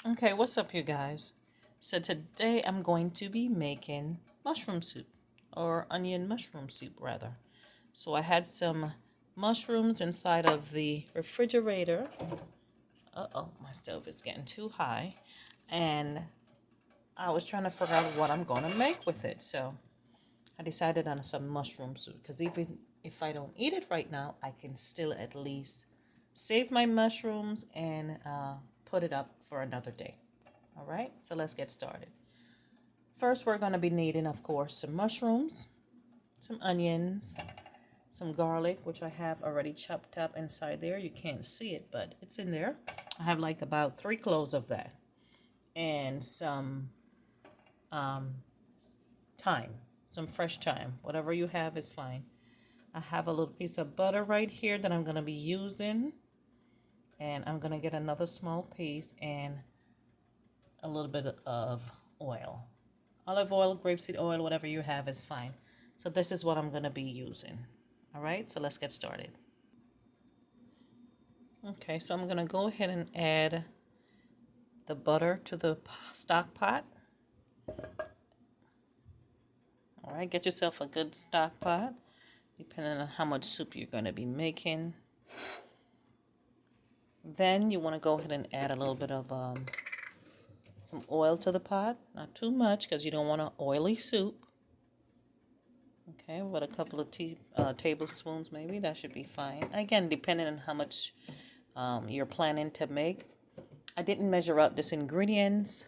Okay, what's up, you guys? So today I'm going to be making mushroom soup, or onion mushroom soup, rather. So I had some mushrooms inside of the refrigerator. Uh-oh, my stove is getting too high. And I was trying to figure out what I'm going to make with it. So I decided on some mushroom soup, because even if I don't eat it right now, I can still at least save my mushrooms and put it up for another day. All right, so let's get started. First, we're going to be needing, of course, some mushrooms, some onions, some garlic, which I have already chopped up inside there. You can't see it, but it's in there. I have like about 3 cloves of that, and some thyme, some fresh thyme. Whatever you have is fine. I have a little piece of butter right here that I'm going to be using, and I'm going to get another small piece and a little bit of oil. Olive oil, grapeseed oil, whatever you have is fine. So this is what I'm going to be using. All right, so let's get started. Okay, so I'm going to go ahead and add the butter to the stock pot. All right, get yourself a good stock pot, depending on how much soup you're going to be making. Then you want to go ahead and add a little bit of some oil to the pot. Not too much, because you don't want an oily soup. Okay, with a couple of tablespoons maybe, that should be fine. Again, depending on how much you're planning to make. I didn't measure out this ingredients.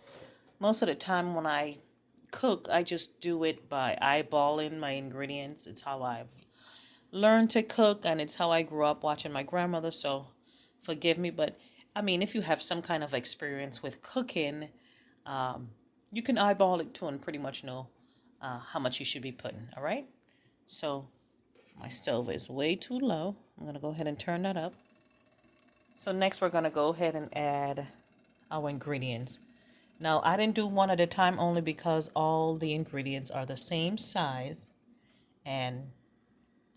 Most of the time when I cook, I just do it by eyeballing my ingredients. It's how I've learned to cook, and it's how I grew up watching my grandmother, so forgive me. But I mean, if you have some kind of experience with cooking, you can eyeball it too and pretty much know how much you should be putting. All right, so my stove is way too low. I'm going to go ahead and turn that up. So next we're going to go ahead and add our ingredients. Now I didn't do one at a time only because all the ingredients are the same size, and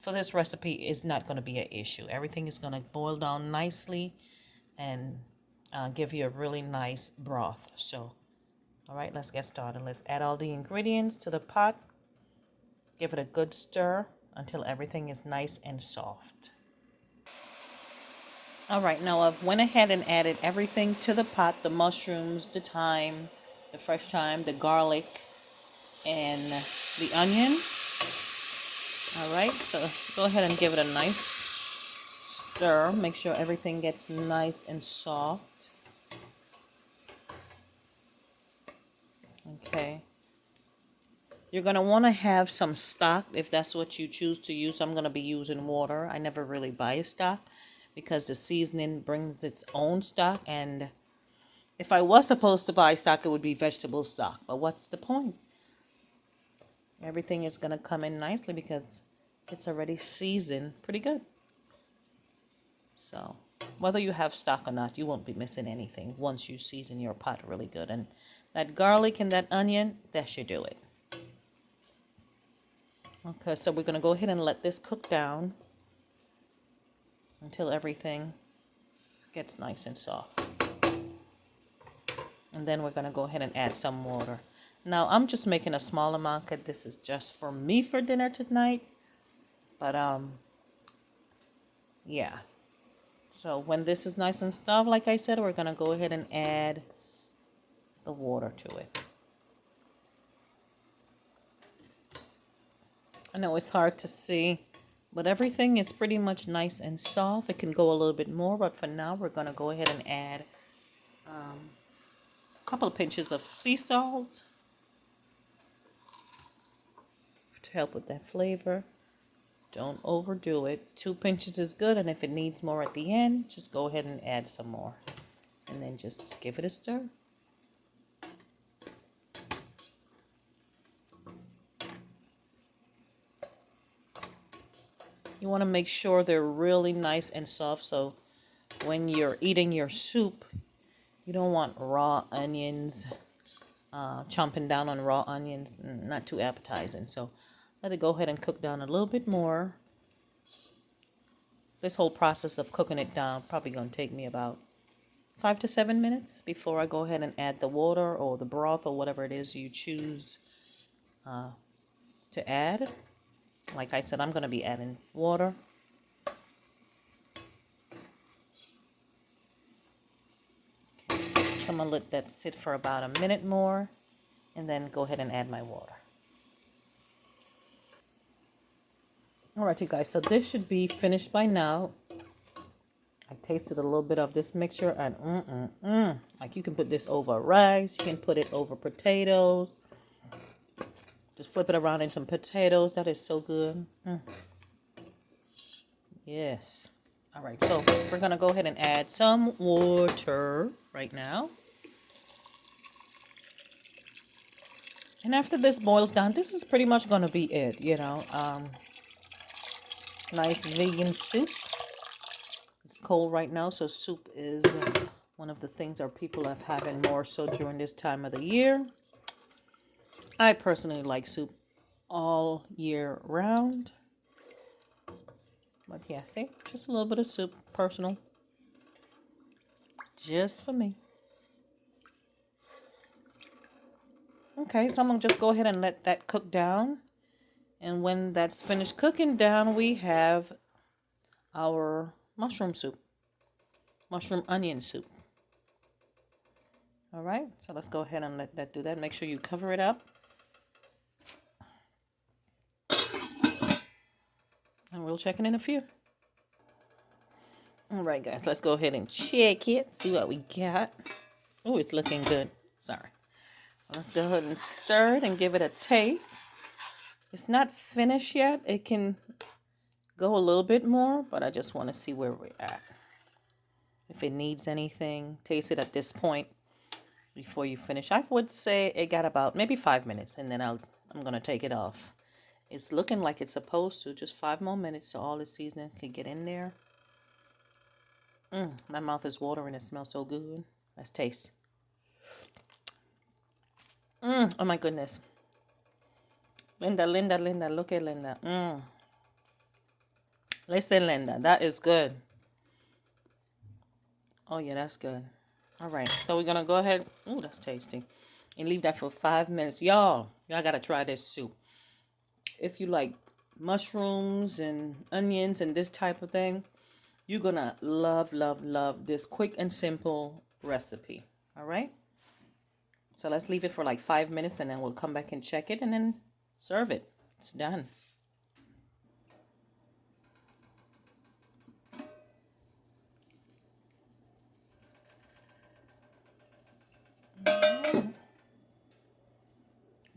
for this recipe it's not going to be an issue. Everything is going to boil down nicely and give you a really nice broth. So all right, let's get started. Let's add all the ingredients to the pot. Give it a good stir until everything is nice and soft. All right, now I've went ahead and added everything to the pot, the mushrooms, the thyme, the fresh thyme, the garlic, and the onions. All right, so go ahead and give it a nice stir. Make sure everything gets nice and soft. Okay. You're going to want to have some stock if that's what you choose to use. I'm going to be using water. I never really buy stock because the seasoning brings its own stock, and if I was supposed to buy stock, it would be vegetable stock. But what's the point? Everything is going to come in nicely because it's already seasoned pretty good. So whether you have stock or not, you won't be missing anything once you season your pot really good. And that garlic and that onion, that should do it. Okay, so we're going to go ahead and let this cook down until everything gets nice and soft. And then we're going to go ahead and add some water. Now, I'm just making a small amount because this is just for me for dinner tonight. But, yeah. So when this is nice and soft, like I said, we're going to go ahead and add the water to it. I know it's hard to see, but everything is pretty much nice and soft. It can go a little bit more, but for now, we're going to go ahead and add a couple of pinches of sea salt to help with that flavor. Don't overdo it. 2 pinches is good, and if it needs more at the end, just go ahead and add some more. And then just give it a stir. You want to make sure they're really nice and soft, so when you're eating your soup, you don't want raw onions, chomping down on raw onions, not too appetizing. So let it go ahead and cook down a little bit more. This whole process of cooking it down probably going to take me about 5 to 7 minutes before I go ahead and add the water or the broth or whatever it is you choose to add. Like I said, I'm going to be adding water. So I'm going to let that sit for about a minute more and then go ahead and add my water. Alright, you guys, so this should be finished by now. I tasted a little bit of this mixture and like you can put this over rice, you can put it over potatoes. Just flip it around in some potatoes. That is so good. Yes. All right, so we're going to go ahead and add some water right now. And after this boils down, this is pretty much going to be it, you know. Nice vegan soup. It's cold right now, so soup is one of the things our people are having more so during this time of the year. I personally like soup all year round. But yeah, see, just a little bit of soup, personal. Just for me. Okay, so I'm going to just go ahead and let that cook down. And when that's finished cooking down, we have our mushroom soup. Mushroom onion soup. All right, so let's go ahead and let that do that. Make sure you cover it up. And we'll check in a few. All right, guys, let's go ahead and check it. See what we got. Oh, it's looking good. Sorry. Let's go ahead and stir it and give it a taste. It's not finished yet. It can go a little bit more, but I just want to see where we're at. If it needs anything, taste it at this point before you finish. I would say it got about maybe 5 minutes, and then I'm going to take it off. It's looking like it's supposed to. Just 5 more minutes so all the seasoning can get in there. My mouth is watering. It smells so good. Let's taste. Oh my goodness. Linda, look at Linda. Listen, Linda, that is good. Oh yeah, that's good. All right, so we're gonna go ahead. Oh, that's tasty. And leave that for 5 minutes. Y'all gotta try this soup. If you like mushrooms and onions and this type of thing, you're gonna love this quick and simple recipe. All right. So let's leave it for like 5 minutes and then we'll come back and check it and then serve it. It's done.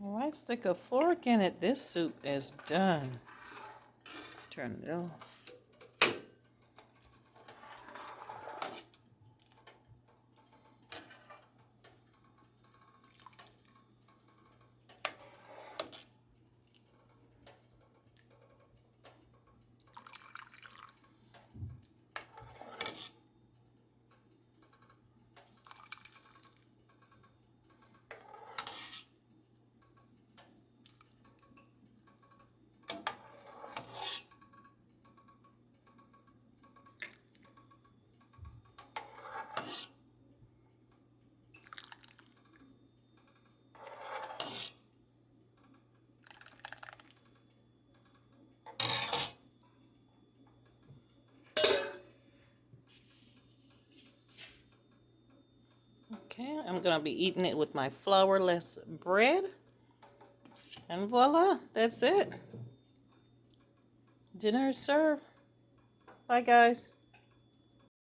All right, stick a fork in it. This soup is done. Turn it off. Okay, I'm gonna be eating it with my flourless bread. And voila, that's it. Dinner is served. Bye, guys.